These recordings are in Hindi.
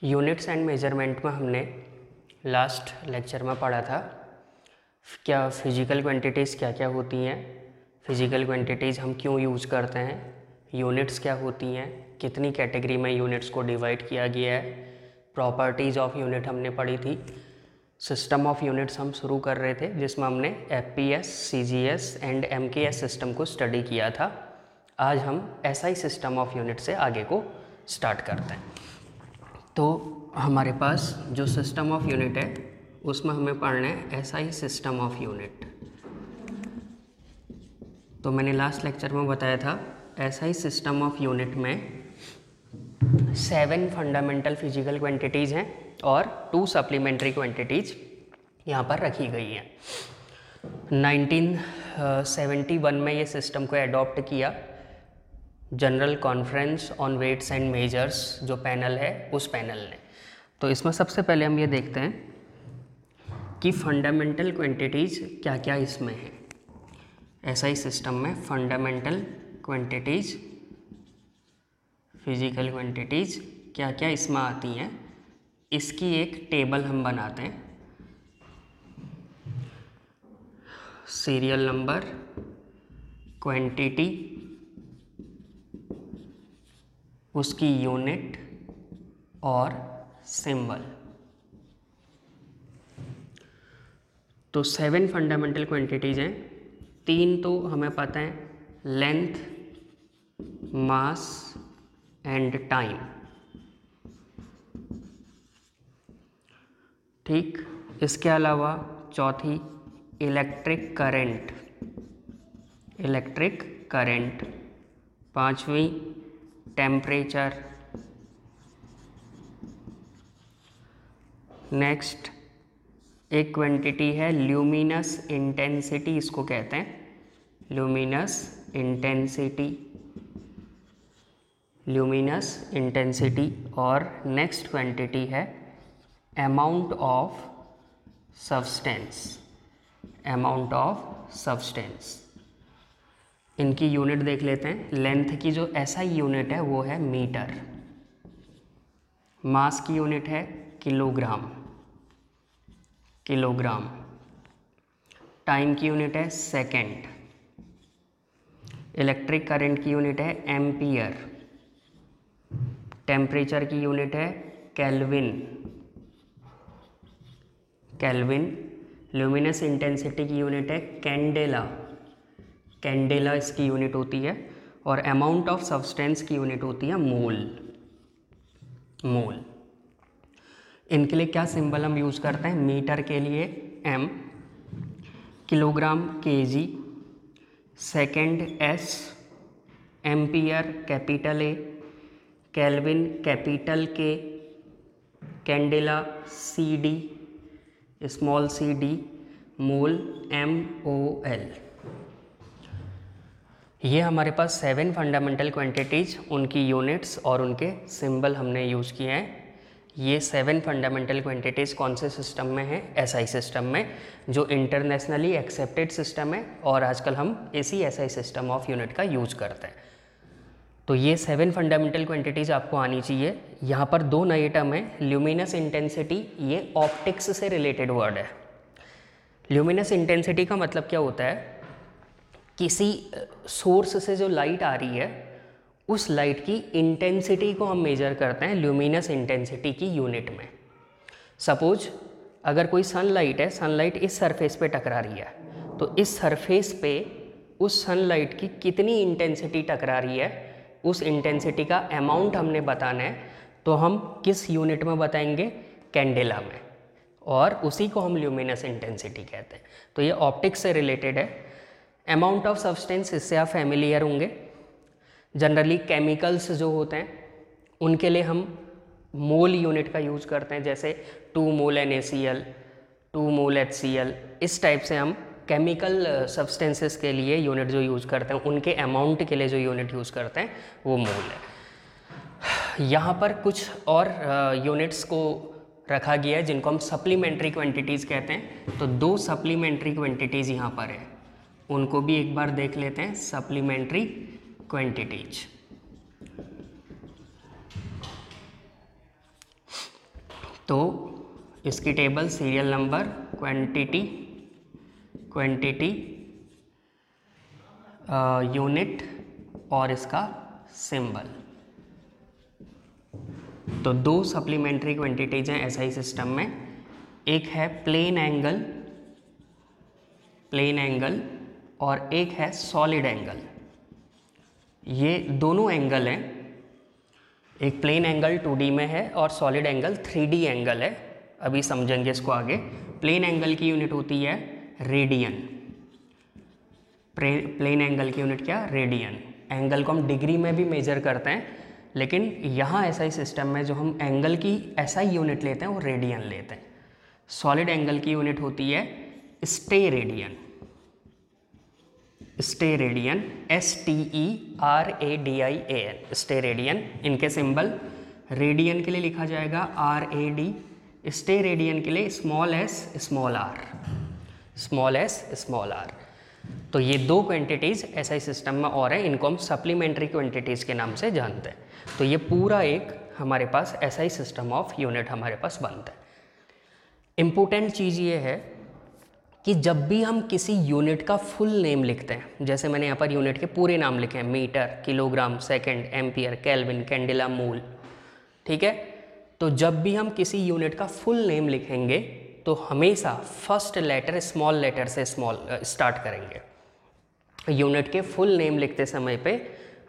यूनिट्स एंड मेजरमेंट में हमने लास्ट लेक्चर में पढ़ा था क्या फिजिकल क्वांटिटीज़ क्या क्या होती हैं, फिजिकल क्वांटिटीज़ हम क्यों यूज़ करते हैं, यूनिट्स क्या होती हैं, कितनी कैटेगरी में यूनिट्स को डिवाइड किया गया है, प्रॉपर्टीज़ ऑफ यूनिट हमने पढ़ी थी, सिस्टम ऑफ यूनिट्स हम शुरू कर रहे थे जिसमें हमने FPS, CGS and MKS system को स्टडी किया था। आज हम एसआई सिस्टम ऑफ यूनिट से आगे को स्टार्ट करते हैं। तो हमारे पास जो सिस्टम ऑफ यूनिट है उसमें हमें पढ़ना है एसआई सिस्टम ऑफ यूनिट। तो मैंने लास्ट लेक्चर में बताया था एसआई सिस्टम ऑफ यूनिट में 7 फंडामेंटल फिजिकल क्वांटिटीज़ हैं और 2 सप्लीमेंट्री क्वांटिटीज़ यहाँ पर रखी गई हैं। 1971 में ये सिस्टम को एडॉप्ट किया general conference on weights and measures जो पैनल है उस पैनल ने। तो इसमें सबसे पहले हम ये देखते हैं कि फंडामेंटल क्वांटिटीज़ क्या क्या इसमें है। एसआई सिस्टम में फंडामेंटल क्वांटिटीज़, फिजिकल क्वांटिटीज़ क्या क्या इसमें आती हैं, इसकी एक टेबल हम बनाते हैं। सीरियल नंबर, क्वांटिटी, उसकी यूनिट और सिंबल। तो 7 फंडामेंटल क्वांटिटीज़ हैं। 3 तो हमें पता है, लेंथ, मास एंड टाइम। ठीक, इसके अलावा चौथी इलेक्ट्रिक करंट, इलेक्ट्रिक करंट। 5वीं टेम्परेचर। नेक्स्ट एक क्वांटिटी है ल्यूमिनस इंटेंसिटी, इसको कहते हैं ल्यूमिनस इंटेंसिटी, ल्यूमिनस इंटेंसिटी। और नेक्स्ट क्वांटिटी है amount of substance, amount of substance. इनकी यूनिट देख लेते हैं। लेंथ की जो एसआई यूनिट है वो है मीटर, मास की यूनिट है किलोग्राम, किलोग्राम। टाइम की यूनिट है सेकंड, इलेक्ट्रिक करंट की यूनिट है एम्पियर, टेम्परेचर की यूनिट है केल्विन, केल्विन। ल्यूमिनस इंटेंसिटी की यूनिट है कैंडेला, कैंडेला इसकी यूनिट होती है। और अमाउंट ऑफ सब्सटेंस की यूनिट होती है मोल, मोल। इनके लिए क्या सिंबल हम यूज़ करते हैं? मीटर के लिए m, kilogram kg, second s, ampere capital A, kelvin capital K, candela c d, small c d, mole m o l. ये हमारे पास 7 फंडामेंटल क्वांटिटीज़, उनकी यूनिट्स और उनके सिंबल हमने यूज़ किए हैं। ये 7 फंडामेंटल क्वांटिटीज़ कौन से सिस्टम में है? एसआई सिस्टम में, जो इंटरनेशनली एक्सेप्टेड सिस्टम है और आजकल हम इसी एसआई सिस्टम ऑफ यूनिट का यूज़ करते हैं। तो ये 7 फंडामेंटल क्वांटिटीज़ आपको आनी चाहिए। यहाँ पर 2 नए टर्म है, ल्यूमिनस इंटेंसिटी, ये ऑप्टिक्स से रिलेटेड वर्ड है। ल्यूमिनस इंटेंसिटी का मतलब क्या होता है? किसी सोर्स से जो लाइट आ रही है उस लाइट की इंटेंसिटी को हम मेजर करते हैं ल्यूमिनस इंटेंसिटी की यूनिट में। सपोज अगर कोई सनलाइट है, सनलाइट इस सरफेस पे टकरा रही है, तो इस सरफेस पे उस सनलाइट की कितनी इंटेंसिटी टकरा रही है, उस इंटेंसिटी का अमाउंट हमने बताना है। तो हम किस यूनिट में बताएंगे? कैंडेला में, और उसी को हम ल्यूमिनस इंटेंसिटी कहते हैं। तो ये ऑप्टिक्स से रिलेटेड है। अमाउंट ऑफ सब्सटेंस, इससे आप फैमिलियर होंगे। जनरली केमिकल्स जो होते हैं उनके लिए हम मोल यूनिट का यूज़ करते हैं, जैसे 2 मोल NaCl, 2 मोल HCl। इस टाइप से हम केमिकल सब्सटेंसेस के लिए यूनिट जो यूज़ करते हैं, उनके अमाउंट के लिए जो यूनिट यूज़ करते हैं वो मोल है। यहाँ पर कुछ और यूनिट्स को रखा गया है जिनको हम सप्लीमेंट्री क्वांटिटीज़ कहते हैं। तो 2 सप्लीमेंट्री क्वांटिटीज़ यहाँ पर है, उनको भी एक बार देख लेते हैं। सप्लीमेंट्री क्वांटिटीज, तो इसकी table, serial number, quantity, unit और इसका सिंबल। तो दो सप्लीमेंट्री क्वांटिटीज हैं एसआई सिस्टम में, एक है प्लेन एंगल और एक है सॉलिड एंगल। ये दोनों एंगल हैं, एक प्लेन एंगल 2D में है और सॉलिड एंगल 3D एंगल है। अभी समझेंगे इसको आगे। प्लेन एंगल की यूनिट होती है रेडियन। प्लेन एंगल की यूनिट क्या? रेडियन। एंगल को हम डिग्री में भी मेजर करते हैं, लेकिन यहाँ एसआई सिस्टम में जो हम एंगल की एसआई यूनिट लेते हैं वो रेडियन लेते हैं। सॉलिड एंगल की यूनिट होती है स्टेरेडियन, STERADIAN, स्टेरेडियन। इनके सिंबल, रेडियन के लिए लिखा जाएगा RAD, स्टेरेडियन के लिए स्मॉल s स्मॉल r। तो ये दो क्वांटिटीज़ एसआई सिस्टम में और हैं, इनको हम सप्लीमेंट्री क्वांटिटीज़ के नाम से जानते हैं। तो ये पूरा एक हमारे पास एसआई सिस्टम ऑफ यूनिट हमारे पास बनता है। इम्पोर्टेंट चीज़ ये है कि जब भी हम किसी यूनिट का फुल नेम लिखते हैं, जैसे मैंने यहाँ पर यूनिट के पूरे नाम लिखे हैं, metre, kilogram, second, ampere, kelvin, candela, मूल, ठीक है। तो जब भी हम किसी यूनिट का फुल नेम लिखेंगे तो हमेशा फर्स्ट लेटर स्मॉल लेटर से स्टार्ट करेंगे। यूनिट के फुल नेम लिखते समय पे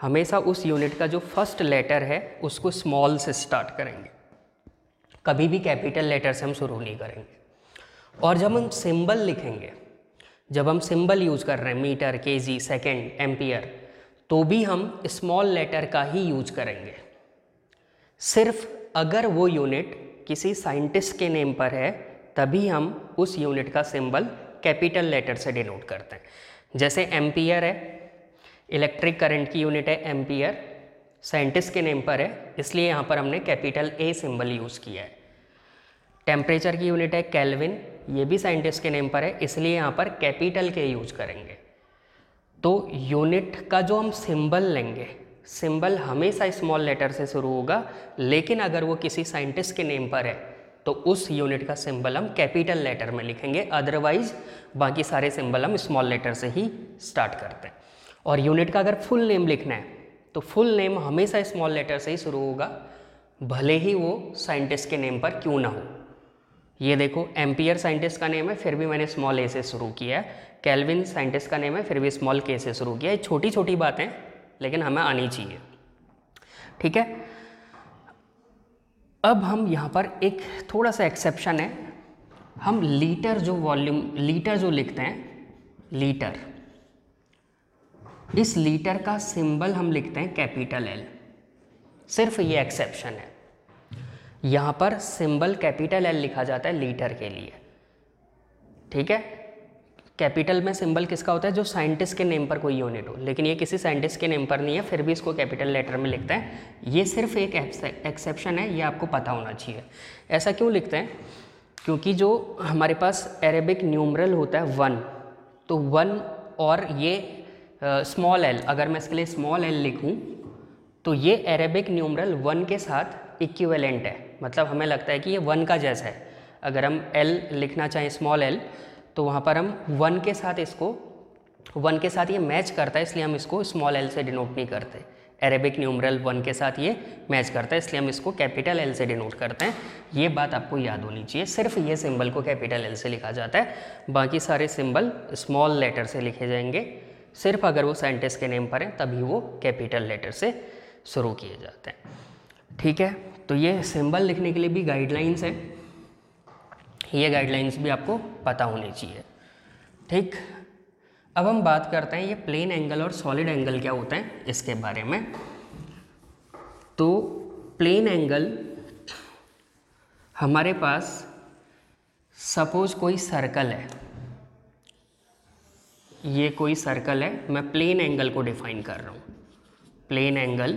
हमेशा उस यूनिट का जो फर्स्ट लेटर है उसको स्मॉल से स्टार्ट करेंगे, कभी भी कैपिटल लेटर से हम शुरू नहीं करेंगे। और जब हम सिंबल लिखेंगे, जब हम सिंबल यूज़ कर रहे हैं, मीटर, केजी, सेकंड, एम्पियर, तो भी हम स्मॉल लेटर का ही यूज करेंगे। सिर्फ अगर वो यूनिट किसी साइंटिस्ट के नेम पर है तभी हम उस यूनिट का सिंबल कैपिटल लेटर से डिनोट करते हैं। जैसे एम्पियर है, इलेक्ट्रिक करंट की यूनिट है एम्पियर, साइंटिस्ट के नेम पर है इसलिए यहाँ पर हमने कैपिटल A सिंबल यूज़ किया है। टेम्परेचर की यूनिट है केल्विन, ये भी साइंटिस्ट के नेम पर है इसलिए यहाँ पर कैपिटल K यूज करेंगे। तो यूनिट का जो हम सिंबल लेंगे, सिंबल हमेशा स्मॉल लेटर से शुरू होगा, लेकिन अगर वो किसी साइंटिस्ट के नेम पर है तो उस यूनिट का सिंबल हम कैपिटल लेटर में लिखेंगे, अदरवाइज बाकी सारे सिंबल हम स्मॉल लेटर से ही स्टार्ट करते हैं। और यूनिट का अगर फुल नेम लिखना है तो फुल नेम हमेशा स्मॉल लेटर से ही शुरू होगा, भले ही वो साइंटिस्ट के नेम पर क्यों ना हो। ये देखो, एम्पियर साइंटिस्ट का नेम है फिर भी मैंने स्मॉल A से शुरू किया है, केल्विन साइंटिस्ट का नेम है फिर भी स्मॉल K से शुरू किया है। छोटी छोटी बातें लेकिन हमें आनी चाहिए, ठीक है। अब हम यहाँ पर एक थोड़ा सा एक्सेप्शन है, हम लीटर जो लिखते हैं, लीटर, इस लीटर का सिंबल हम लिखते हैं कैपिटल L। सिर्फ ये एक्सेप्शन है, यहाँ पर सिंबल कैपिटल L लिखा जाता है लीटर के लिए, ठीक है। कैपिटल में सिंबल किसका होता है? जो साइंटिस्ट के नेम पर कोई यूनिट हो, लेकिन ये किसी साइंटिस्ट के नेम पर नहीं है फिर भी इसको कैपिटल लेटर में लिखते हैं। ये सिर्फ एक एक्सेप्शन है, ये आपको पता होना चाहिए। ऐसा क्यों लिखते हैं? क्योंकि जो हमारे पास अरेबिक न्यूमरल होता है 1, तो 1 और ये स्मॉल l, अगर मैं इसके लिए स्मॉल l लिखूँ तो ये अरेबिक न्यूमरल 1 के साथ इक्विवेलेंट है, मतलब हमें लगता है कि ये 1 का जैसा है। अगर हम l लिखना चाहें स्मॉल l तो वहाँ पर हम 1 के साथ ये मैच करता है इसलिए हम इसको स्मॉल l से डिनोट नहीं करते। अरेबिक न्यूमरल 1 के साथ ये मैच करता है इसलिए हम इसको कैपिटल L से डिनोट करते हैं। ये बात आपको याद होनी चाहिए, सिर्फ ये सिंबल को कैपिटल L से लिखा जाता है, बाकी सारे सिंबल स्मॉल लेटर से लिखे जाएंगे। सिर्फ अगर वो साइंटिस्ट के नेम पर हैं तभी वो कैपिटल लेटर से शुरू किए जाते हैं, ठीक है। तो ये सिंबल लिखने के लिए भी गाइडलाइंस है, ये गाइडलाइंस भी आपको पता होनी चाहिए, ठीक। अब हम बात करते हैं ये प्लेन एंगल और सॉलिड एंगल क्या होता है इसके बारे में। तो प्लेन एंगल हमारे पास, सपोज कोई सर्कल है, ये कोई सर्कल है, मैं प्लेन एंगल को डिफाइन कर रहा हूँ। प्लेन एंगल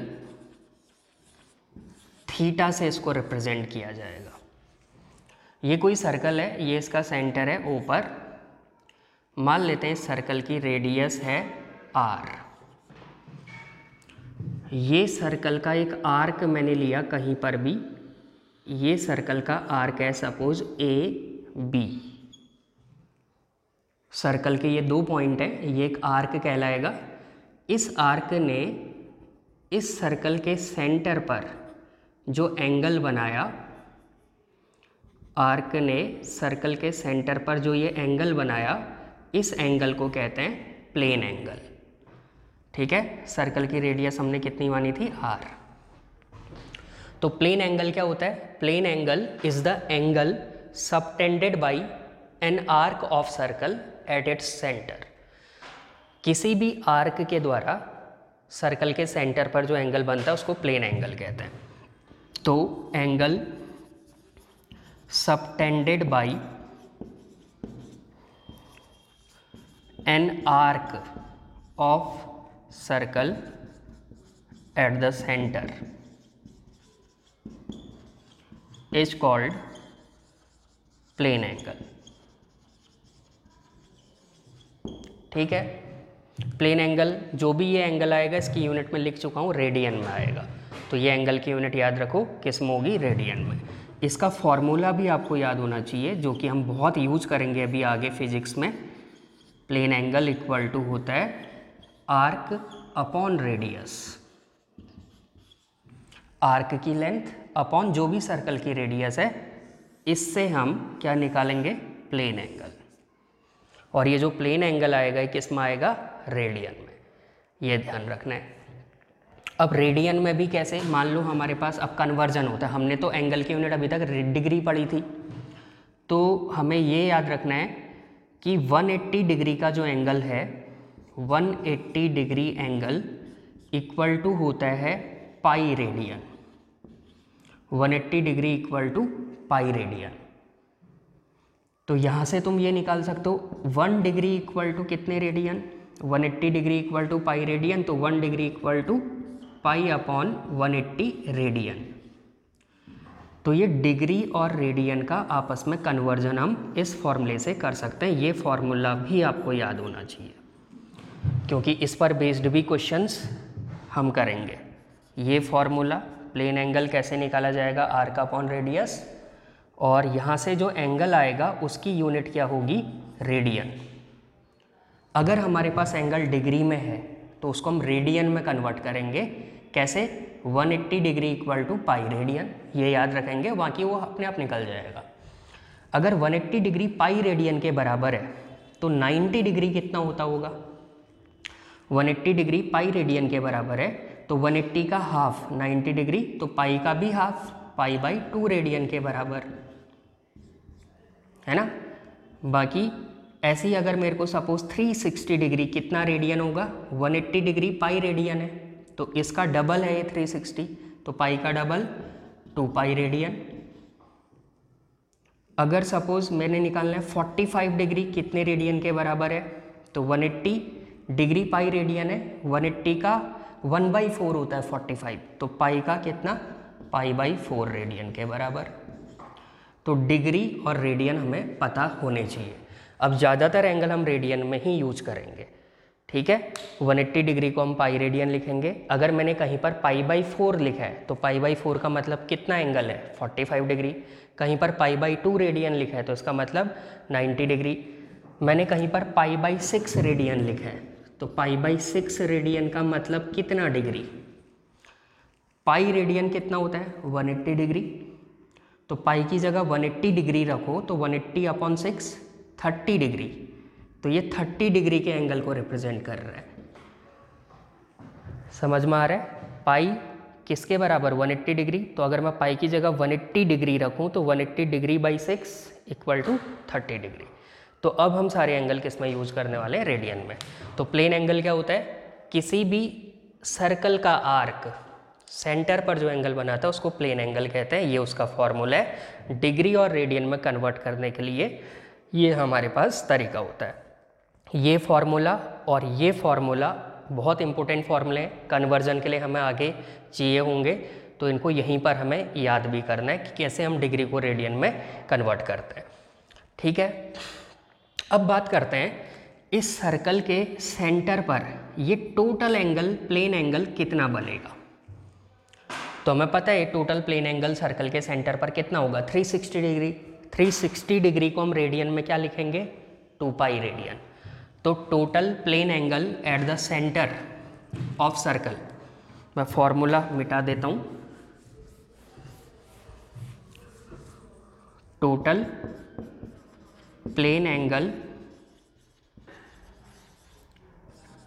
थीटा से इसको रिप्रेजेंट किया जाएगा। ये कोई सर्कल है, ये इसका सेंटर है O पर, मान लेते हैं सर्कल की रेडियस है R। ये सर्कल का एक आर्क मैंने लिया कहीं पर भी, ये सर्कल का आर्क है सपोज ए बी, सर्कल के ये 2 पॉइंट हैं, ये एक आर्क कहलाएगा। इस आर्क ने इस सर्कल के सेंटर पर जो एंगल बनाया, आर्क ने सर्कल के सेंटर पर जो ये एंगल बनाया, इस एंगल को कहते हैं प्लेन एंगल। ठीक है, सर्कल की रेडियस हमने कितनी मानी थी, आर। तो प्लेन एंगल क्या होता है? Plane angle is the angle subtended by an arc of circle at its centre. किसी भी आर्क के द्वारा सर्कल के सेंटर पर जो एंगल बनता है उसको प्लेन एंगल कहते हैं। तो angle subtended by an arc of circle at the centre is called plane angle. ठीक है, प्लेन एंगल, जो भी ये एंगल आएगा इसकी यूनिट में लिख चुका हूँ, रेडियन में आएगा। तो ये एंगल की यूनिट याद रखो, किस में होगी, रेडियन में। इसका फॉर्मूला भी आपको याद होना चाहिए, जो कि हम बहुत यूज करेंगे अभी आगे फिजिक्स में। प्लेन एंगल इक्वल टू होता है आर्क अपॉन रेडियस, आर्क की लेंथ अपॉन जो भी सर्कल की रेडियस है, इससे हम क्या निकालेंगे, प्लेन एंगल। और ये जो प्लेन एंगल आएगा ये किस में आएगा, रेडियन में। ये ध्यान रखना है। अब रेडियन में भी कैसे, मान लो हमारे पास अब कन्वर्जन होता है। हमने तो एंगल की यूनिट अभी तक डिग्री पढ़ी थी, तो हमें ये याद रखना है कि 180 डिग्री का जो एंगल है, 180 डिग्री एंगल इक्वल टू होता है pi radian. 180 degree equal to pi radian. तो यहाँ से तुम ये निकाल सकते हो 1 डिग्री इक्वल टू कितने radian, 180 degree equal to pi radian. तो 1 degree equal to pi upon 180 radian. तो ये डिग्री और रेडियन का आपस में कन्वर्जन हम इस फॉर्मूले से कर सकते हैं। ये फॉर्मूला भी आपको याद होना चाहिए, क्योंकि इस पर बेस्ड भी क्वेश्चंस हम करेंगे। ये फॉर्मूला, प्लेन एंगल कैसे निकाला जाएगा, आर्क अपॉन रेडियस, और यहाँ से जो एंगल आएगा उसकी यूनिट क्या होगी, रेडियन। अगर हमारे पास एंगल डिग्री में है तो उसको हम रेडियन में कन्वर्ट करेंगे। कैसे, 180 degree equal to pi radian, ये याद रखेंगे, बाकी वो अपने आप निकल जाएगा। अगर 180 डिग्री पाई रेडियन के बराबर है तो 90 डिग्री कितना होता होगा, 180 डिग्री पाई रेडियन के बराबर है तो 180 का हाफ 90 डिग्री, तो पाई का भी हाफ, पाई बाई 2 रेडियन के बराबर है ना। बाकी ऐसे ही अगर मेरे को सपोज 360 डिग्री कितना रेडियन होगा, 180 डिग्री पाई रेडियन है, तो इसका डबल है ये 360, तो पाई का डबल 2 पाई रेडियन। अगर सपोज मैंने निकालना है 45 डिग्री कितने रेडियन के बराबर है, तो 180 डिग्री पाई रेडियन है, 180 का 1/4 होता है 45, तो पाई का कितना, पाई बाई 4 रेडियन के बराबर। तो डिग्री और रेडियन हमें पता होने चाहिए। अब ज़्यादातर एंगल हम रेडियन में ही यूज करेंगे। ठीक है, 180 डिग्री को हम पाई रेडियन लिखेंगे। अगर मैंने कहीं पर पाई बाई 4 लिखा है तो पाई बाई 4 का मतलब कितना एंगल है, 45 डिग्री। कहीं पर पाई बाई 2 रेडियन लिखा है तो इसका मतलब 90 डिग्री। मैंने कहीं पर पाई बाई 6 रेडियन लिखा है तो पाई बाई 6 रेडियन का मतलब कितना डिग्री, पाई रेडियन कितना होता है, 180 डिग्री। तो पाई की जगह 180 डिग्री रखो तो 180 अपॉन 6 30 डिग्री, तो ये 30 डिग्री के एंगल को रिप्रेजेंट कर रहा है। समझ में आ रहा है, पाई किसके बराबर, 180 डिग्री। तो अगर मैं पाई की जगह 180 डिग्री रखूं तो 180 degree by 6 equal to 30 degree. तो अब हम सारे एंगल किस में यूज करने वाले हैं, रेडियन में। तो प्लेन एंगल क्या होता है, किसी भी सर्कल का आर्क सेंटर पर जो एंगल बनाता है उसको प्लेन एंगल कहते हैं। ये उसका फॉर्मूला है। डिग्री और रेडियन में कन्वर्ट करने के लिए ये हमारे पास तरीका होता है। ये फॉर्मूला और ये फॉर्मूला बहुत इंपॉर्टेंट फॉर्मूले हैं, कन्वर्जन के लिए हमें आगे चाहिए होंगे, तो इनको यहीं पर हमें याद भी करना है कि कैसे हम डिग्री को रेडियन में कन्वर्ट करते हैं। ठीक है, अब बात करते हैं इस सर्कल के सेंटर पर ये टोटल एंगल, प्लेन एंगल कितना बनेगा। तो हमें पता है टोटल प्लेन एंगल सर्कल के सेंटर पर कितना होगा 360 डिग्री। 360 डिग्री को हम रेडियन में क्या लिखेंगे 2 पाई रेडियन। तो total plane angle at the centre of circle, मैं फॉर्मूला मिटा देता हूँ, total plane angle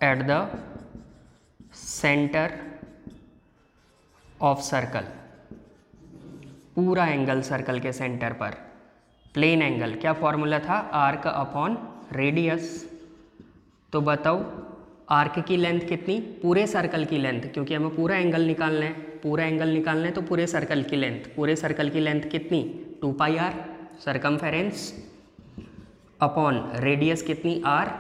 at the centre of circle, पूरा एंगल सर्कल के सेंटर पर प्लेन एंगल, क्या फॉर्मूला था आर्क अपॉन रेडियस। तो बताओ आर्क की लेंथ कितनी, पूरे सर्कल की लेंथ, क्योंकि हमें पूरा एंगल निकालना है, पूरा एंगल निकालना है तो पूरे सर्कल की लेंथ, पूरे सर्कल की लेंथ कितनी 2 पाई आर सरकमफेरेंस, अपॉन रेडियस कितनी आर,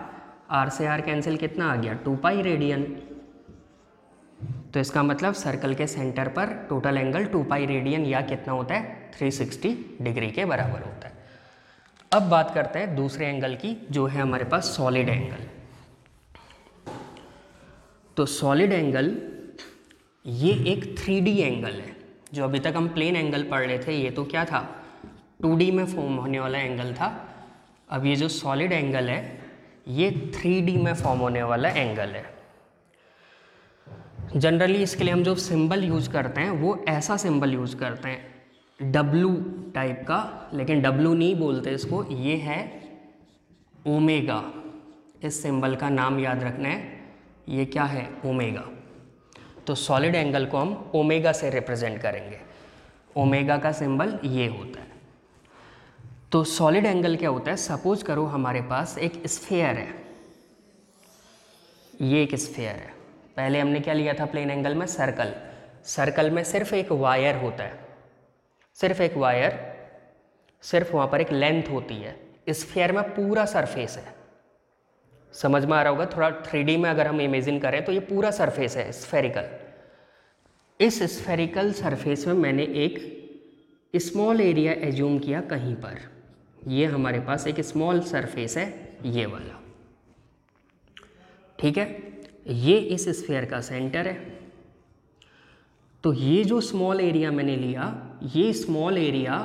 आर से आर कैंसिल कितना आ गया 2 पाई रेडियन। तो इसका मतलब सर्कल के सेंटर पर टोटल एंगल 2 पाई रेडियन या कितना होता है 360 डिग्री के बराबर होता है। अब बात करते हैं दूसरे एंगल की, जो है हमारे पास सॉलिड एंगल। तो सॉलिड एंगल ये एक 3D एंगल है। जो अभी तक हम प्लेन एंगल पढ़ रहे थे ये तो क्या था 2D में फॉर्म होने वाला एंगल था। अब ये जो सॉलिड एंगल है ये 3D में फॉर्म होने वाला एंगल है। जनरली इसके लिए हम जो सिंबल यूज करते हैं वो ऐसा सिंबल यूज करते हैं W टाइप का, लेकिन W नहीं बोलते इसको, ये है ओमेगा। इस सिंबल का नाम याद रखना है, ये क्या है ओमेगा। तो सॉलिड एंगल को हम ओमेगा से रिप्रेजेंट करेंगे, ओमेगा का सिंबल ये होता है। तो सॉलिड एंगल क्या होता है, सपोज करो हमारे पास एक स्फीयर है, ये एक स्फीयर है। पहले हमने क्या लिया था प्लेन एंगल में सर्कल, सर्कल में सिर्फ एक वायर होता है, सिर्फ एक वायर, सिर्फ वहाँ पर एक लेंथ होती है। स्फीयर में पूरा सरफेस है, समझ में आ रहा होगा, थोड़ा 3D में अगर हम इमेजिन करें तो ये पूरा सरफेस है स्फेरिकल। इस स्फेरिकल सरफेस में मैंने एक स्मॉल एरिया एज्यूम किया कहीं पर, ये हमारे पास एक स्मॉल सरफेस है ये वाला, ठीक है। ये इस स्फीयर का सेंटर है। तो ये जो स्मॉल एरिया मैंने लिया, ये स्मॉल एरिया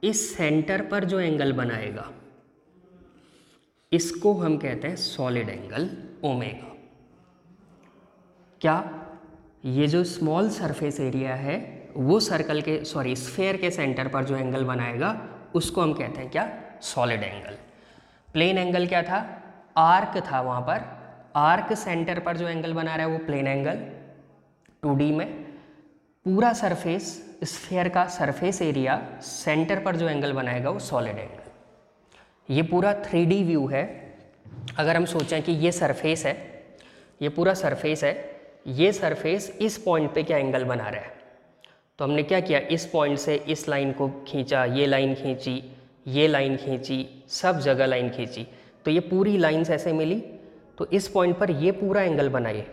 इस सेंटर पर जो एंगल बनाएगा इसको हम कहते हैं सॉलिड एंगल ओमेगा। क्या ये जो स्मॉल सरफेस एरिया है वो सर्कल के स्फीयर के सेंटर पर जो एंगल बनाएगा उसको हम कहते हैं क्या सॉलिड एंगल। प्लेन एंगल क्या था आर्क था, वहाँ पर आर्क सेंटर पर जो एंगल बना रहा है वो प्लेन एंगल 2D में, पूरा सरफेस स्फीयर का सरफेस एरिया सेंटर पर जो एंगल बनाएगा वो सॉलिड एंगल। ये पूरा 3D व्यू है। अगर हम सोचें कि ये सरफेस है, ये पूरा सरफेस है, ये सरफेस इस पॉइंट पे क्या एंगल बना रहा है, तो हमने क्या किया इस पॉइंट से इस लाइन को खींचा, ये लाइन खींची, ये लाइन खींची, सब जगह लाइन खींची, तो ये पूरी लाइंस ऐसे मिली। तो इस पॉइंट पर ये पूरा एंगल बनाइए,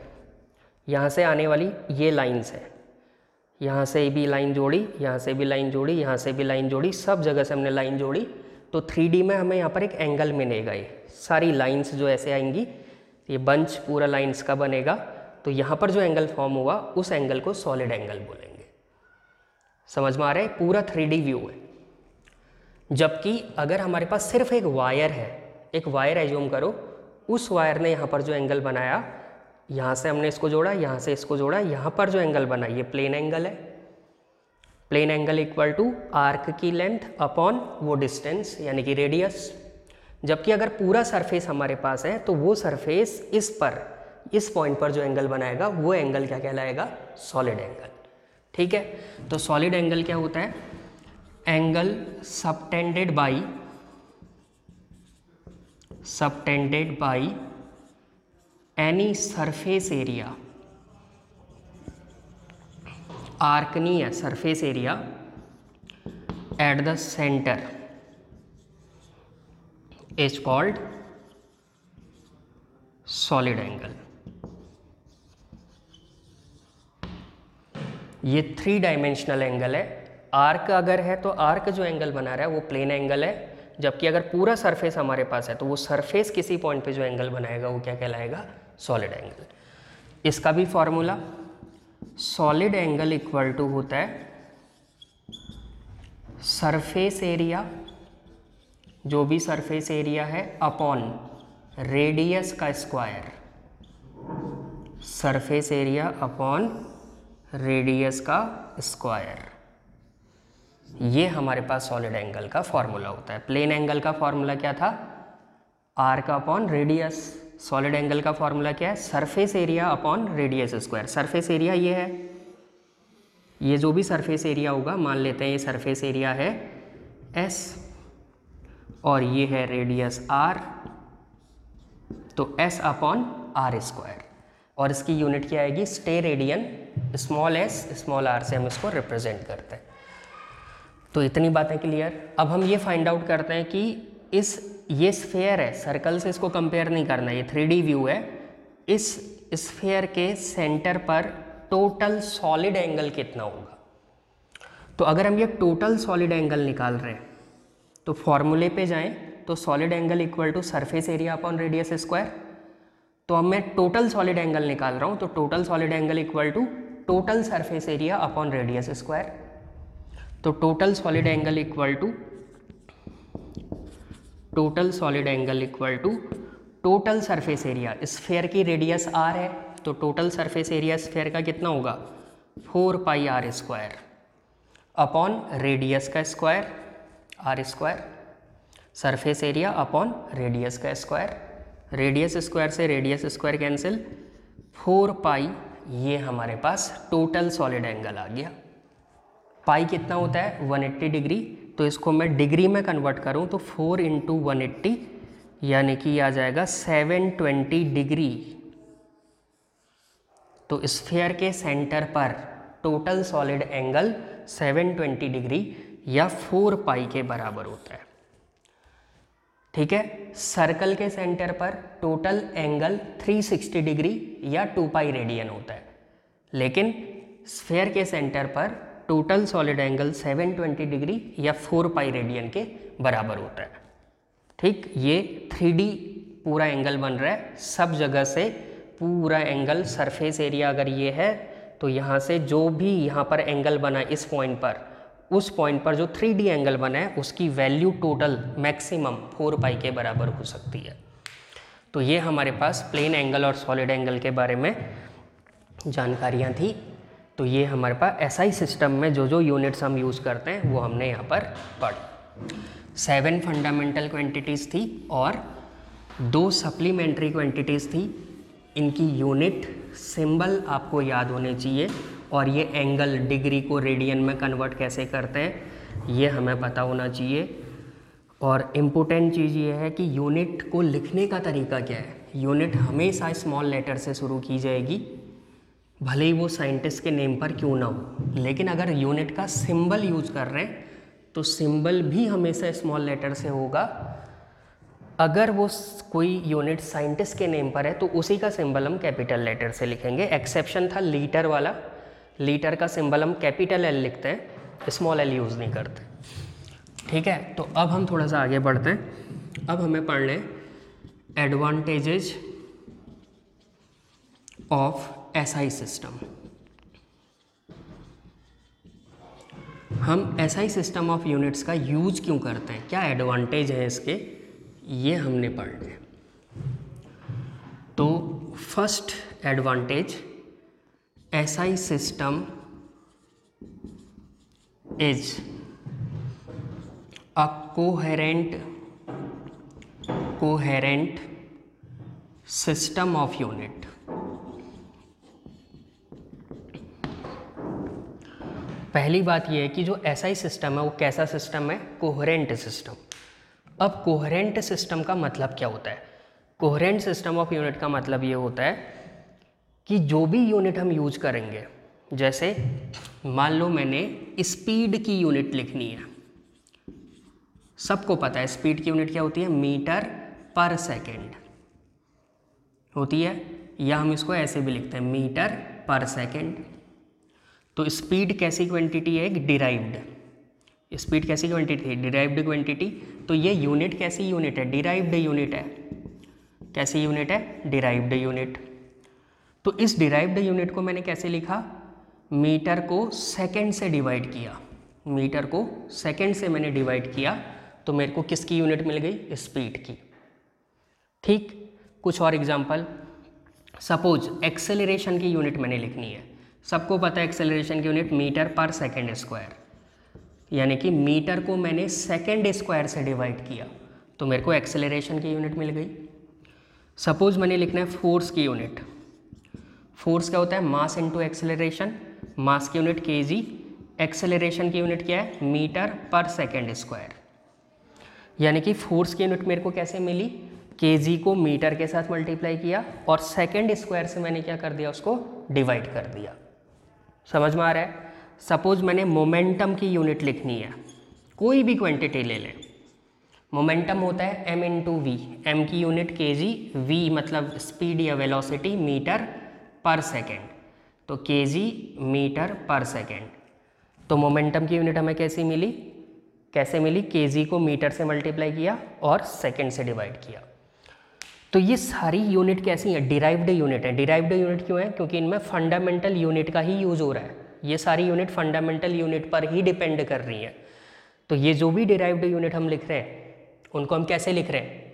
यहाँ से आने वाली ये लाइंस है, यहाँ से भी लाइन जोड़ी, यहाँ से भी लाइन जोड़ी, यहाँ से भी लाइन जोड़ी, सब जगह से हमने लाइन जोड़ी। तो 3D में हमें यहाँ पर एक एंगल मिलेगा, ये सारी लाइंस जो ऐसे आएंगी, ये बंच पूरा लाइंस का बनेगा। तो यहाँ पर जो एंगल फॉर्म हुआ उस एंगल को सॉलिड एंगल बोलेंगे। समझ में आ रहा है, पूरा 3D व्यू है। जबकि अगर हमारे पास सिर्फ एक वायर है, एक वायर एज्यूम करो, उस वायर ने यहाँ पर जो एंगल बनाया, यहाँ से हमने इसको जोड़ा, यहाँ से इसको जोड़ा, यहाँ पर जो एंगल बना ये प्लेन एंगल है। Plane angle equal to arc की लेंथ अपॉन वो डिस्टेंस यानी कि रेडियस। जबकि अगर पूरा सरफेस हमारे पास है तो वो सरफेस इस पर, इस पॉइंट पर जो एंगल बनाएगा वो एंगल क्या कहलाएगा सॉलिड एंगल, ठीक है। तो सॉलिड एंगल क्या होता है, angle subtended by any surface area, arc नहीं है surface area, eight the centre is called solid angle. ये 3 डायमेंशनल एंगल है। आर्क अगर है तो आर्क जो एंगल बना रहा है वो प्लेन एंगल है, जबकि अगर पूरा सरफेस हमारे पास है तो वो सरफेस किसी पॉइंट पे जो एंगल बनाएगा वो क्या कहलाएगा सॉलिड एंगल। इसका भी formula solid angle equal to होता है सरफेस एरिया, जो भी सरफेस एरिया है, अपॉन रेडियस का square. Surface area upon radius का स्क्वायर, ये हमारे पास सॉलिड एंगल का फॉर्मूला होता है। प्लेन एंगल का फॉर्मूला क्या था? Arc upon radius. Solid angle का फॉर्मूला क्या है? Surface area upon radius square. Surface area ये है, ये जो भी सरफेस एरिया होगा, मान लेते हैं ये सरफेस एरिया है S और ये है रेडियस R, तो S अपॉन R स्क्वायर, और इसकी यूनिट क्या आएगी? Steradian. Small s small r से हम इसको रिप्रेजेंट करते हैं। तो इतनी बातें क्लियर। अब हम ये फाइंड आउट करते हैं कि ये स्फेयर है, सर्कल से इसको कंपेयर नहीं करना, ये 3D व्यू है। इस स्फेयर के सेंटर पर टोटल सॉलिड एंगल कितना होगा? तो अगर हम ये टोटल सॉलिड एंगल निकाल रहे हैं तो फॉर्मूले पे जाएं, तो solid angle equal to surface area upon radius square. तो अब मैं टोटल सॉलिड एंगल निकाल रहा हूँ, तो total solid angle equal to total surface area upon radius square. तो total solid angle equal to total surface area, sphere की रेडियस r है, तो टोटल सरफेस एरिया स्फेयर का कितना होगा? 4 पाई r स्क्वायर अपॉन रेडियस का square r square, surface area upon radius का स्क्वायर। रेडियस स्क्वायर से रेडियस स्क्वायर कैंसिल, 4 पाई, ये हमारे पास टोटल सॉलिड एंगल आ गया। पाई कितना होता है? 180 डिग्री, तो इसको मैं डिग्री में कन्वर्ट करूं तो 4 इंटू 180 यानी कि आ जाएगा 720 डिग्री। तो स्फेयर के सेंटर पर टोटल सॉलिड एंगल 720 डिग्री या 4 पाई के बराबर होता है। ठीक है। सर्कल के सेंटर पर टोटल एंगल 360 डिग्री या 2 पाई रेडियन होता है, लेकिन स्फेयर के सेंटर पर टोटल सॉलिड एंगल 720 डिग्री या 4 पाई रेडियन के बराबर होता है। ठीक, ये 3D पूरा एंगल बन रहा है, सब जगह से पूरा एंगल। सरफेस एरिया अगर ये है तो यहाँ से जो भी यहाँ पर एंगल बना इस पॉइंट पर, उस पॉइंट पर जो 3D एंगल बना है उसकी वैल्यू टोटल मैक्सिमम 4 पाई के बराबर हो सकती है। तो ये हमारे पास प्लेन एंगल और सॉलिड एंगल के बारे में जानकारियाँ थी। तो ये हमारे पास SI सिस्टम में जो यूनिट्स हम यूज़ करते हैं वो हमने यहाँ पर पढ़ी। 7 फंडामेंटल क्वांटिटीज़ थी और 2 सप्लीमेंट्री क्वांटिटीज़ थी। इनकी यूनिट सिंबल आपको याद होने चाहिए, और ये एंगल डिग्री को रेडियन में कन्वर्ट कैसे करते हैं ये हमें पता होना चाहिए। और इम्पोर्टेंट चीज़ ये है कि यूनिट को लिखने का तरीका क्या है। यूनिट हमेशा स्मॉल लेटर से शुरू की जाएगी, भले ही वो साइंटिस्ट के नेम पर क्यों ना हो, लेकिन अगर यूनिट का सिंबल यूज कर रहे हैं तो सिंबल भी हमेशा स्मॉल लेटर से होगा। अगर वो कोई यूनिट साइंटिस्ट के नेम पर है तो उसी का सिंबल हम कैपिटल लेटर से लिखेंगे। एक्सेप्शन था लीटर वाला, लीटर का सिंबल हम कैपिटल L लिखते हैं, स्मॉल l यूज़ नहीं करते। ठीक है, तो अब हम थोड़ा सा आगे बढ़ते हैं। अब हमें पढ़ना है एडवांटेजेस ऑफ SI सिस्टम। हम SI सिस्टम ऑफ यूनिट्स का यूज क्यों करते हैं, क्या एडवांटेज है इसके, ये हमने पढ़ना है। तो first advantage, SI system is a coherent system of unit. पहली बात यह है कि जो SI सिस्टम है वो कैसा सिस्टम है? Coherent system. अब कोहेरेंट सिस्टम का मतलब क्या होता है? कोहेरेंट सिस्टम ऑफ यूनिट का मतलब ये होता है कि जो भी यूनिट हम यूज करेंगे, जैसे मान लो मैंने स्पीड की यूनिट लिखनी है, सबको पता है स्पीड की यूनिट क्या होती है? मीटर पर सेकेंड होती है, या हम इसको ऐसे भी लिखते हैं मीटर पर सेकेंड। तो स्पीड कैसी क्वांटिटी है? एक डिराइव्ड। स्पीड कैसी क्वांटिटी है? Derived quantity. तो ये यूनिट कैसी यूनिट है? डिराइव्ड यूनिट है। कैसी यूनिट है? Derived unit. तो इस डिराइव्ड यूनिट को मैंने कैसे लिखा? मीटर को सेकंड से डिवाइड किया, मीटर को सेकंड से मैंने डिवाइड किया तो मेरे को किसकी यूनिट मिल गई? स्पीड की। ठीक, कुछ और एग्जांपल, सपोज एक्सेलरेशन की यूनिट मैंने लिखनी है। सबको पता है एक्सेलरेशन की यूनिट मीटर पर सेकंड स्क्वायर, यानी कि मीटर को मैंने सेकंड स्क्वायर से डिवाइड किया तो मेरे को एक्सेलरेशन की यूनिट मिल गई। सपोज मैंने लिखना है फोर्स की यूनिट। फोर्स क्या होता है? Mass into acceleration. मास की यूनिट केजी, एक्सेलरेशन की यूनिट क्या है? मीटर पर सेकंड स्क्वायर। यानी कि फोर्स की यूनिट मेरे को कैसे मिली? केजी को मीटर के साथ मल्टीप्लाई किया और सेकंड स्क्वायर से मैंने क्या कर दिया? उसको डिवाइड कर दिया। समझ में आ रहा है? सपोज मैंने मोमेंटम की यूनिट लिखनी है, कोई भी क्वांटिटी ले लें। मोमेंटम होता है m इंटू वी, एम की यूनिट केजी, वी मतलब स्पीड या वेलोसिटी, मीटर पर सेकेंड, तो केजी मीटर पर सेकेंड। तो मोमेंटम की यूनिट हमें कैसी मिली? कैसे मिली? केजी को मीटर से मल्टीप्लाई किया और सेकेंड से डिवाइड किया। तो ये सारी यूनिट कैसी हैं? डिराइव्ड यूनिट है। डिराइव्ड यूनिट क्यों है? क्योंकि इनमें फंडामेंटल यूनिट का ही यूज़ हो रहा है। ये सारी यूनिट फंडामेंटल यूनिट पर ही डिपेंड कर रही है। तो ये जो भी डिराइव्ड यूनिट हम लिख रहे हैं उनको हम कैसे लिख रहे हैं?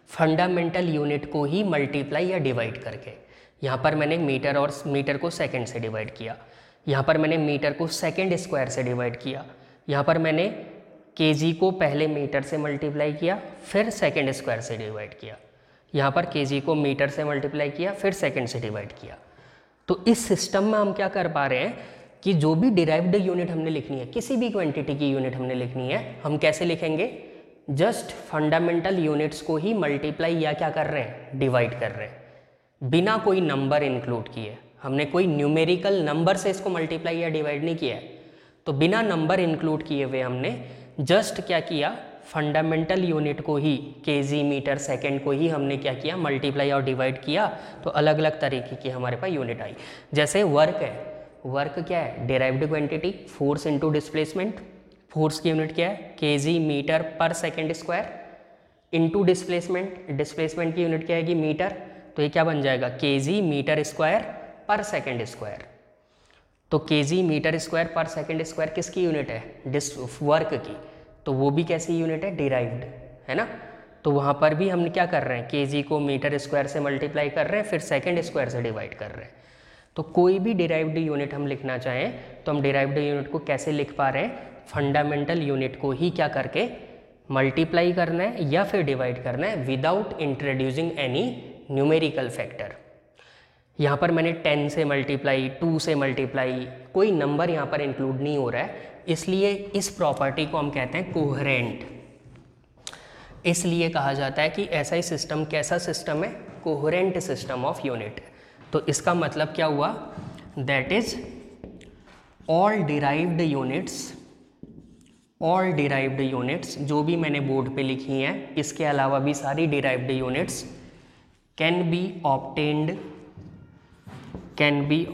फंडामेंटल यूनिट को ही मल्टीप्लाई या डिवाइड करके। यहाँ पर मैंने मीटर को सेकेंड से डिवाइड किया, यहाँ पर मैंने मीटर को सेकेंड स्क्वायर से डिवाइड किया, यहाँ पर मैंने केजी को पहले मीटर से मल्टीप्लाई किया फिर सेकेंड स्क्वायर से डिवाइड किया, यहाँ पर केजी को मीटर से मल्टीप्लाई किया फिर सेकेंड से डिवाइड किया। तो इस सिस्टम में हम क्या कर पा रहे हैं कि जो भी डिराइव्ड यूनिट हमने लिखनी है, किसी भी क्वांटिटी की यूनिट हमने लिखनी है, हम कैसे लिखेंगे? जस्ट फंडामेंटल यूनिट्स को ही मल्टीप्लाई या क्या कर रहे हैं? डिवाइड कर रहे हैं, बिना कोई नंबर इंक्लूड किए। हमने कोई न्यूमेरिकल नंबर से इसको मल्टीप्लाई या डिवाइड नहीं किया है। तो बिना नंबर इंक्लूड किए हुए हमने जस्ट क्या किया? फंडामेंटल यूनिट को ही, केजी मीटर सेकेंड को ही हमने क्या किया? मल्टीप्लाई और डिवाइड किया। तो अलग अलग तरीके की हमारे पास यूनिट आई। जैसे वर्क है, वर्क क्या है? Derived quantity, force into displacement. Force की यूनिट क्या है? केजी मीटर पर second square into displacement. Displacement की यूनिट क्या है? मीटर। तो ये क्या बन जाएगा? केजी मीटर स्क्वायर पर सेकेंड स्क्वायर। तो केजी मीटर स्क्वायर पर सेकेंड स्क्वायर किसकी यूनिट है? वर्क की। तो वो भी कैसी यूनिट है? डिराइव्ड, है ना। तो वहाँ पर भी हम क्या कर रहे हैं? केजी को मीटर स्क्वायर से मल्टीप्लाई कर रहे हैं फिर सेकेंड स्क्वायर से डिवाइड कर रहे हैं। तो कोई भी डिराइव्ड यूनिट हम लिखना चाहें तो हम डिराइव्ड यूनिट को कैसे लिख पा रहे हैं? फंडामेंटल यूनिट को ही क्या करके? मल्टीप्लाई करना है या फिर डिवाइड करना है without introducing any numerical factor. यहाँ पर मैंने 10 से मल्टीप्लाई, 2 से मल्टीप्लाई, कोई नंबर यहाँ पर इंक्लूड नहीं हो रहा है, इसलिए इस प्रॉपर्टी को हम कहते हैं कोहेरेंट। इसलिए कहा जाता है कि ऐसा ही सिस्टम कैसा सिस्टम है? Coherent system of unit. तो इसका मतलब क्या हुआ? That is all derived units जो भी मैंने बोर्ड पे लिखी हैं, इसके अलावा भी सारी derived units can be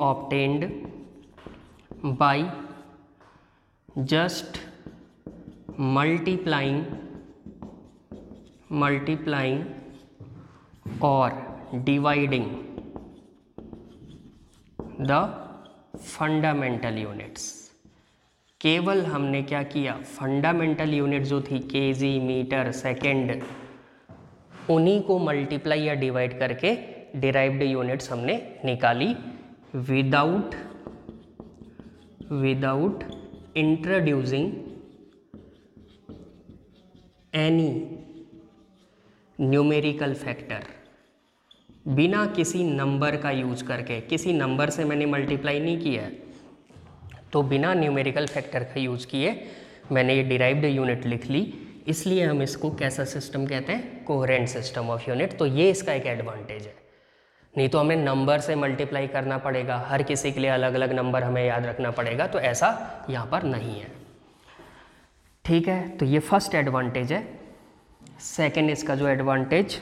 obtained by just multiplying or dividing the fundamental units। केवल हमने क्या किया? फंडामेंटल यूनिट जो थी केजी मीटर सेकेंड, उन्हीं को मल्टीप्लाई या डिवाइड करके डिराइव्ड यूनिट्स हमने निकाली without introducing any numerical factor. बिना किसी नंबर का यूज करके, किसी नंबर से मैंने मल्टीप्लाई नहीं किया है, तो बिना न्यूमेरिकल फैक्टर का यूज किए मैंने ये डिराइव्ड यूनिट लिख ली। इसलिए हम इसको कैसा सिस्टम कहते हैं? Coherent system of unit. तो ये इसका एक एडवांटेज है। नहीं तो हमें नंबर से मल्टीप्लाई करना पड़ेगा, हर किसी के लिए अलग अलग नंबर हमें याद रखना पड़ेगा, तो ऐसा यहाँ पर नहीं है। ठीक है, तो ये फर्स्ट एडवांटेज है। सेकंड इसका जो advantage,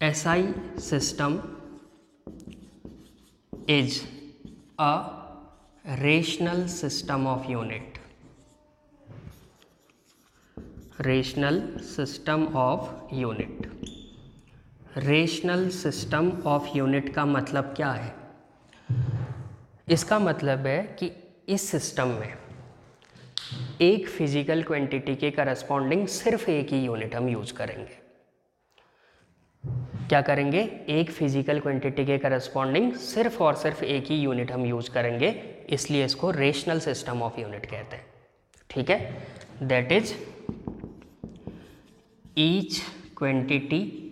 SI system is a rational system of unit. Rational system of unit. Rational system of unit का मतलब क्या है? इसका मतलब है कि इस सिस्टम में एक फिजिकल क्वांटिटी के करस्पॉन्डिंग सिर्फ एक ही यूनिट हम यूज करेंगे। क्या करेंगे? एक फिजिकल क्वांटिटी के करस्पॉन्डिंग सिर्फ और सिर्फ एक ही यूनिट हम यूज करेंगे, इसलिए इसको रेशनल सिस्टम ऑफ यूनिट कहते हैं। ठीक है, that is each quantity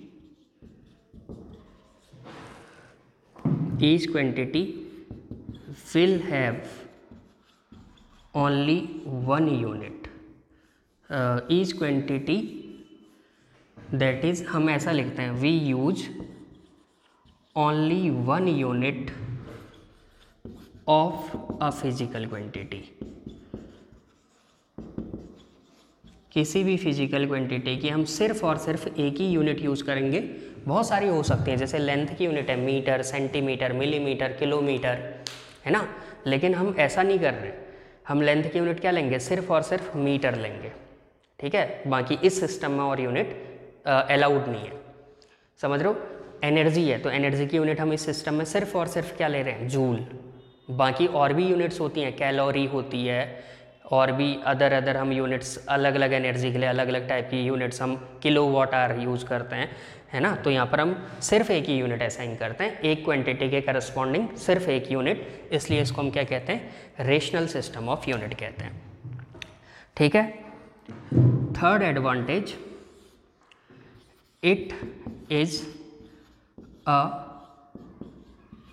will have only one unit. Each quantity, that is, हम ऐसा लिखते हैं, we use only one unit of a physical quantity. किसी भी फिजिकल क्वांटिटी की हम सिर्फ और सिर्फ एक ही यूनिट यूज करेंगे। बहुत सारी हो सकती हैं, जैसे लेंथ की यूनिट है मीटर, सेंटीमीटर, मिलीमीटर, किलोमीटर, है ना। लेकिन हम ऐसा नहीं कर रहे, हम लेंथ की यूनिट क्या लेंगे? सिर्फ और सिर्फ मीटर लेंगे। ठीक है, बाकी इस सिस्टम में और यूनिट अलाउड नहीं है। समझ रहे हो? एनर्जी है तो एनर्जी की यूनिट हम इस सिस्टम में सिर्फ और सिर्फ क्या ले रहे हैं? जूल। बाकी और भी यूनिट्स होती हैं, कैलोरी होती है, और भी अदर हम यूनिट्स, अलग अलग एनर्जी के लिए अलग अलग टाइप की यूनिट्स हम किलोवाट आवर यूज़ करते हैं, है ना। तो यहाँ पर हम सिर्फ एक ही यूनिट असाइन करते हैं, एक क्वांटिटी के करस्पॉन्डिंग सिर्फ एक यूनिट, इसलिए इसको हम क्या कहते हैं? रेशनल सिस्टम ऑफ यूनिट कहते हैं। ठीक है। Third advantage, it is a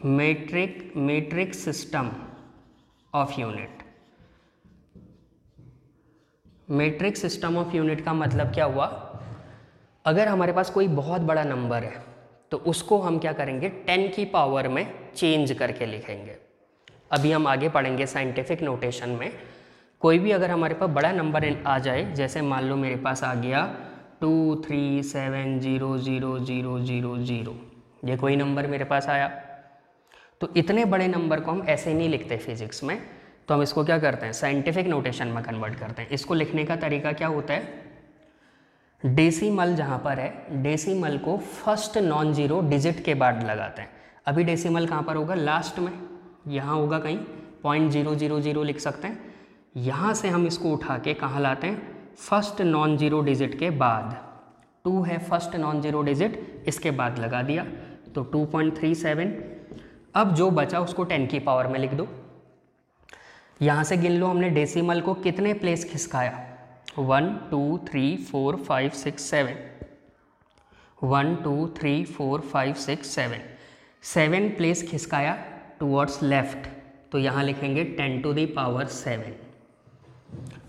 metric system of unit. Metric system of unit का मतलब क्या हुआ? अगर हमारे पास कोई बहुत बड़ा नंबर है तो उसको हम क्या करेंगे? 10 की पावर में चेंज करके लिखेंगे। अभी हम आगे पढ़ेंगे साइंटिफिक नोटेशन में। कोई भी अगर हमारे पास बड़ा नंबर आ जाए, जैसे मान लो मेरे पास आ गया 2370000, ये कोई नंबर मेरे पास आया, तो इतने बड़े नंबर को हम ऐसे नहीं लिखते फिजिक्स में, तो हम इसको क्या करते हैं? साइंटिफिक नोटेशन में कन्वर्ट करते हैं। इसको लिखने का तरीका क्या होता है? डेसिमल जहाँ पर है, डेसिमल को फर्स्ट नॉन जीरो डिजिट के बाद लगाते हैं। अभी डेसिमल कहाँ पर होगा? लास्ट में, यहाँ होगा कहीं 0.000 लिख सकते हैं। यहाँ से हम इसको उठा के कहाँ लाते हैं? फर्स्ट नॉन जीरो डिजिट के बाद। 2 है फर्स्ट नॉन जीरो डिजिट, इसके बाद लगा दिया तो 2.37। अब जो बचा उसको 10 की पावर में लिख दो। यहाँ से गिन लो हमने डेसिमल को कितने प्लेस खिसकाया? 1 2 3 4 5 6 7, 1 2 3 4 5 6 7, 7 प्लेस खिसकाया टुवर्ड्स लेफ्ट, तो यहाँ लिखेंगे 10 टू द पावर 7।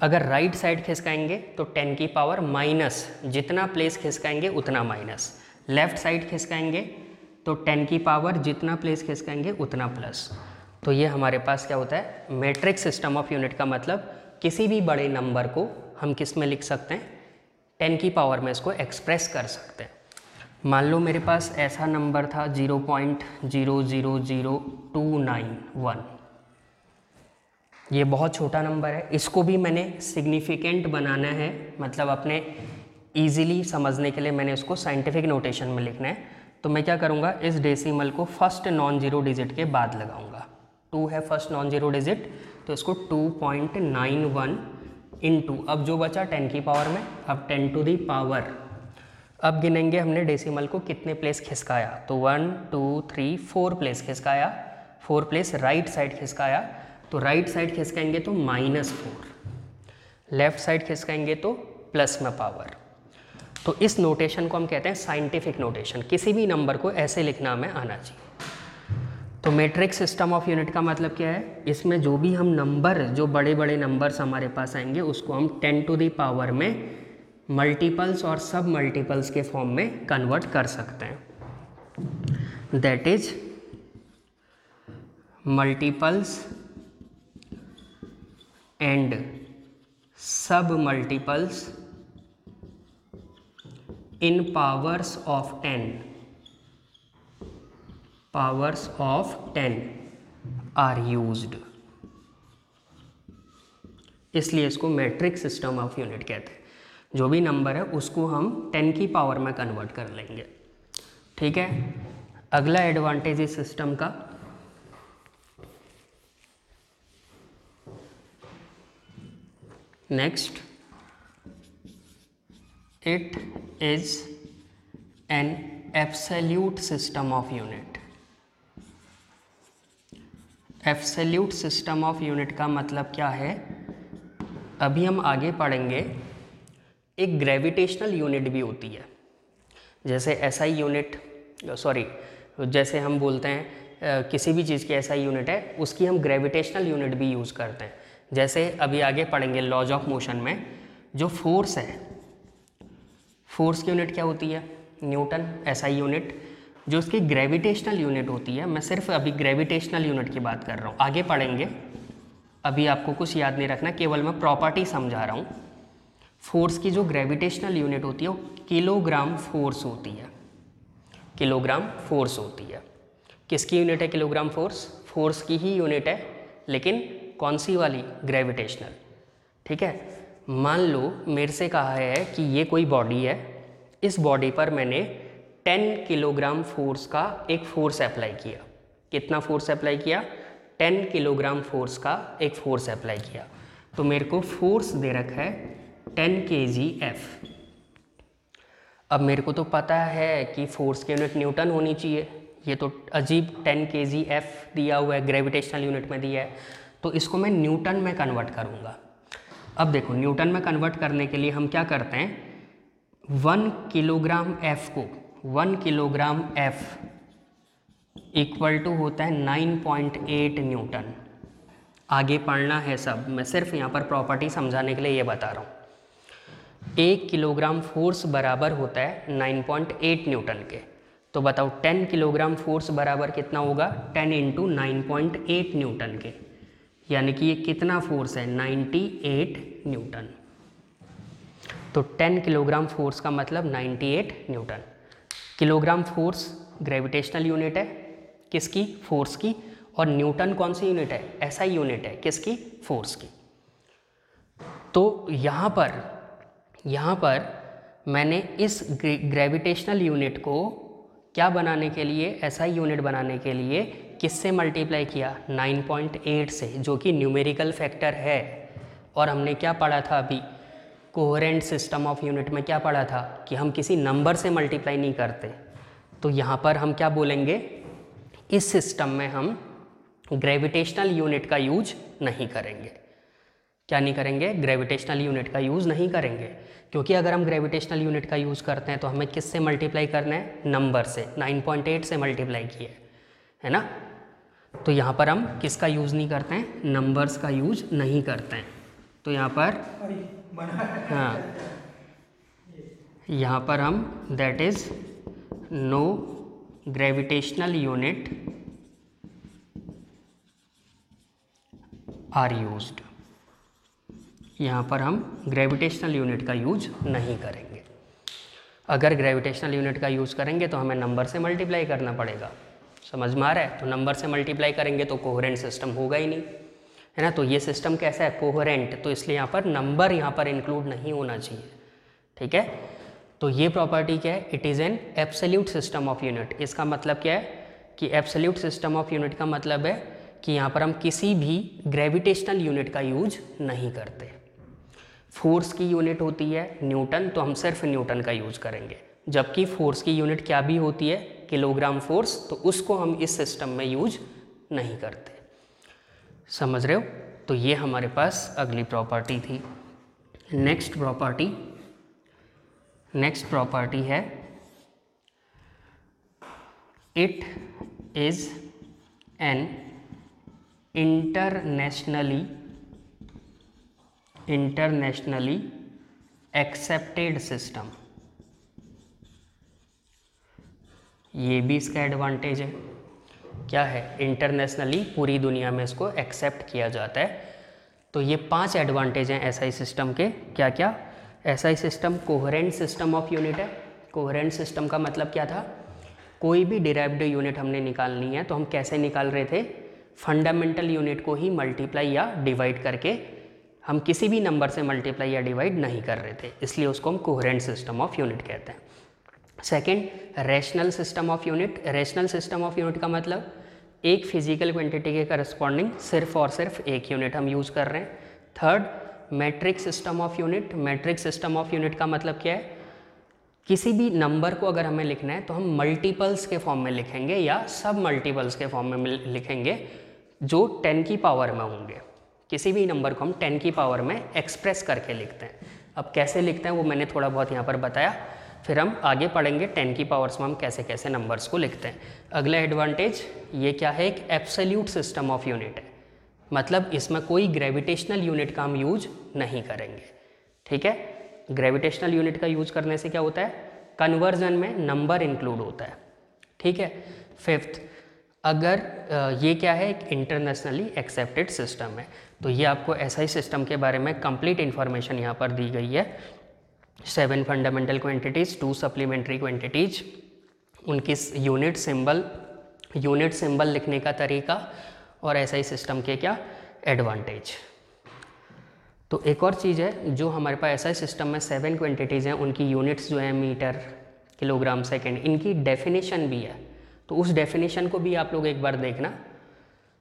अगर राइट साइड खिसकाएंगे तो 10 की पावर माइनस, जितना प्लेस खिसकाएंगे उतना माइनस। लेफ्ट साइड खिसकाएंगे तो 10 की पावर जितना प्लेस खिसकाएंगे उतना प्लस। तो ये हमारे पास क्या होता है? मैट्रिक सिस्टम ऑफ यूनिट का मतलब किसी भी बड़े नंबर को हम किस में लिख सकते हैं? 10 की पावर में इसको एक्सप्रेस कर सकते हैं। मान लो मेरे पास ऐसा नंबर था 0.000291, ये बहुत छोटा नंबर है, इसको भी मैंने सिग्निफिकेंट बनाना है, मतलब अपने ईजिली समझने के लिए मैंने उसको साइंटिफिक नोटेशन में लिखना है। तो मैं क्या करूँगा? इस डेसिमल को फर्स्ट नॉन जीरो डिजिट के बाद लगाऊंगा। 2 है फर्स्ट नॉन जीरो डिजिट, तो इसको 2.91 इंटू, अब जो बचा 10 की पावर में, अब 10 टू दी पावर, अब गिनेंगे हमने डेसिमल को कितने प्लेस खिसकाया, तो 1 2 3 4 प्लेस खिसकाया, 4 प्लेस राइट साइड खिसकाया, तो राइट साइड खिसकाएंगे तो -4, लेफ्ट साइड खिसकाएंगे तो प्लस में पावर। तो इस नोटेशन को हम कहते हैं साइंटिफिक नोटेशन। किसी भी नंबर को ऐसे लिखना हमें आना चाहिए। तो मैट्रिक सिस्टम ऑफ यूनिट का मतलब क्या है? इसमें जो भी हम नंबर, जो बड़े बड़े नंबर्स हमारे पास आएंगे उसको हम 10 टू द पावर में मल्टीपल्स और सब मल्टीपल्स के फॉर्म में कन्वर्ट कर सकते हैं। That is multiples and sub multiples in powers of 10 are used, इसलिए इसको मैट्रिक सिस्टम ऑफ यूनिट कहते हैं। जो भी नंबर है उसको हम 10 की पावर में कन्वर्ट कर लेंगे। ठीक है। अगला एडवांटेज इस सिस्टम का, next, it is an absolute system of unit. Absolute system of unit का मतलब क्या है, अभी हम आगे पढ़ेंगे। एक ग्रेविटेशनल यूनिट भी होती है, जैसे एसआई यूनिट, सॉरी, जैसे हम बोलते हैं किसी भी चीज़ की एसआई यूनिट है, उसकी हम ग्रेविटेशनल यूनिट भी यूज़ करते हैं। जैसे अभी आगे पढ़ेंगे लॉज ऑफ मोशन में, जो फोर्स है, फोर्स की यूनिट क्या होती है, न्यूटन, एसआई यूनिट। जो उसकी ग्रेविटेशनल यूनिट होती है, मैं सिर्फ अभी ग्रेविटेशनल यूनिट की बात कर रहा हूँ, आगे पढ़ेंगे, अभी आपको कुछ याद नहीं रखना, केवल मैं प्रॉपर्टी समझा रहा हूँ। फोर्स की जो ग्रेविटेशनल यूनिट होती है वो किलोग्राम फोर्स होती है, किलोग्राम फोर्स होती है। किसकी यूनिट है किलोग्राम फोर्स? फोर्स की ही यूनिट है, लेकिन कौन सी वाली? ग्रेविटेशनल। ठीक है। मान लो मेरे से कहा है कि ये कोई बॉडी है, इस बॉडी पर मैंने 10 किलोग्राम फोर्स का एक फोर्स अप्लाई किया। कितना फोर्स अप्लाई किया? 10 किलोग्राम फोर्स का एक फोर्स अप्लाई किया। तो मेरे को फोर्स दे रखा है 10 kgf। अब मेरे को तो पता है कि फोर्स की यूनिट न्यूटन होनी चाहिए, ये तो अजीब 10 kgf दिया हुआ है, ग्रेविटेशनल यूनिट में दिया है, तो इसको मैं न्यूटन में कन्वर्ट करूँगा। अब देखो, न्यूटन में कन्वर्ट करने के लिए हम क्या करते हैं, 1 किलोग्राम f को, 1 किलोग्राम f इक्वल टू होता है 9.8 न्यूटन। आगे पढ़ना है सब, मैं सिर्फ यहाँ पर प्रॉपर्टी समझाने के लिए ये बता रहा हूँ। 1 किलोग्राम फोर्स बराबर होता है 9.8 न्यूटन के। तो बताओ 10 किलोग्राम फोर्स बराबर कितना होगा? 10 इंटू 9.8 न्यूटन के, यानी कि ये कितना फोर्स है? 98 न्यूटन। तो 10 किलोग्राम फोर्स का मतलब 98 Newton. Kilogram force gravitational unit है, किसकी? फोर्स की। और न्यूटन कौन सी यूनिट है? एसआई यूनिट है, किसकी? फोर्स की। तो यहाँ पर मैंने इस ग्रेविटेशनल यूनिट को क्या बनाने के लिए, एसआई यूनिट बनाने के लिए किससे मल्टीप्लाई किया? 9.8 से, जो कि न्यूमेरिकल फैक्टर है। और हमने क्या पढ़ा था अभी, कोहेरेंट सिस्टम ऑफ यूनिट में क्या पढ़ा था कि हम किसी नंबर से मल्टीप्लाई नहीं करते। तो यहाँ पर हम क्या बोलेंगे, इस सिस्टम में हम ग्रेविटेशनल यूनिट का यूज नहीं करेंगे। क्या नहीं करेंगे? ग्रेविटेशनल यूनिट का यूज़ नहीं करेंगे, क्योंकि अगर हम ग्रेविटेशनल यूनिट का यूज़ करते हैं तो हमें किससे मल्टीप्लाई करना है? नंबर से। 9.8 से मल्टीप्लाई किए, है ना। तो यहाँ पर हम किसका यूज़ नहीं करते हैं? नंबर्स का यूज नहीं करते हैं। तो यहाँ पर हाँ, यहाँ पर हम that is no gravitational unit are used. यहाँ पर हम ग्रेविटेशनल यूनिट का यूज नहीं करेंगे। अगर ग्रेविटेशनल यूनिट का यूज़ करेंगे तो हमें नंबर से मल्टीप्लाई करना पड़ेगा। समझ में आ रहा है? तो नंबर से मल्टीप्लाई करेंगे तो कोहेरेंट सिस्टम होगा ही नहीं, है ना। तो ये सिस्टम कैसा है? कोहेरेंट। तो इसलिए यहाँ पर नंबर यहाँ पर इंक्लूड नहीं होना चाहिए। ठीक है। तो ये प्रॉपर्टी क्या है? It is an absolute system of unit. इसका मतलब क्या है कि एब्सोल्यूट सिस्टम ऑफ यूनिट का मतलब है कि यहाँ पर हम किसी भी ग्रेविटेशनल यूनिट का यूज नहीं करते। फोर्स की यूनिट होती है न्यूटन, तो हम सिर्फ न्यूटन का यूज करेंगे। जबकि फोर्स की यूनिट क्या भी होती है? किलोग्राम फोर्स, तो उसको हम इस सिस्टम में यूज नहीं करते। समझ रहे हो? तो ये हमारे पास अगली प्रॉपर्टी थी। नेक्स्ट प्रॉपर्टी है it is an internationally accepted system. ये भी इसका एडवांटेज है। क्या है? इंटरनेशनली, पूरी दुनिया में इसको एक्सेप्ट किया जाता है। तो ये 5 एडवांटेज हैं एसआई सिस्टम के। क्या क्या? SI system coherent system of unit है। कोहेरेंट सिस्टम का मतलब क्या था? कोई भी डिराइव्ड यूनिट हमने निकालनी है तो हम कैसे निकाल रहे थे? फंडामेंटल यूनिट को ही मल्टीप्लाई या डिवाइड करके, हम किसी भी नंबर से मल्टीप्लाई या डिवाइड नहीं कर रहे थे, इसलिए उसको हम कोहेरेंट सिस्टम ऑफ यूनिट कहते हैं। Second, rational system of unit. Rational system of unit का मतलब एक फिजिकल क्वांटिटी के करस्पॉन्डिंग सिर्फ और सिर्फ एक यूनिट हम यूज़ कर रहे हैं। Third, matric system of unit. Matric system of unit का मतलब क्या है, किसी भी नंबर को अगर हमें लिखना है तो हम मल्टीपल्स के फॉर्म में लिखेंगे या सब मल्टीपल्स के फॉर्म में लिखेंगे जो 10 की पावर में होंगे। किसी भी नंबर को हम 10 की पावर में एक्सप्रेस करके लिखते हैं। अब कैसे लिखते हैं वो मैंने थोड़ा बहुत यहाँ पर बताया, फिर हम आगे पढ़ेंगे 10 की पावर्स में हम कैसे कैसे नंबर्स को लिखते हैं। अगला एडवांटेज ये क्या है, एक एब्सोल्यूट सिस्टम ऑफ यूनिट है, मतलब इसमें कोई ग्रेविटेशनल यूनिट का हम यूज नहीं करेंगे। ठीक है, ग्रेविटेशनल यूनिट का यूज करने से क्या होता है, कन्वर्जन में नंबर इंक्लूड होता है। ठीक है। फिफ्थ, अगर ये क्या है, एक इंटरनेशनली एक्सेप्टेड सिस्टम है, तो ये आपको एसआई सिस्टम के बारे में कंप्लीट इन्फॉर्मेशन यहाँ पर दी गई है। 7 फंडामेंटल क्वांटिटीज़, 2 सप्लीमेंट्री क्वांटिटीज़, उनकी यूनिट सिंबल लिखने का तरीका और एसआई सिस्टम के क्या एडवांटेज। तो एक और चीज़ है, जो हमारे पास एसआई सिस्टम में 7 क्वांटिटीज़ हैं, उनकी यूनिट्स जो है मीटर, किलोग्राम, सेकेंड, इनकी डेफिनेशन भी है। तो उस डेफिनेशन को भी आप लोग एक बार देखना,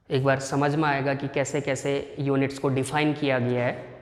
एक बार समझ में आएगा कि कैसे कैसे यूनिट्स को डिफाइन किया गया है।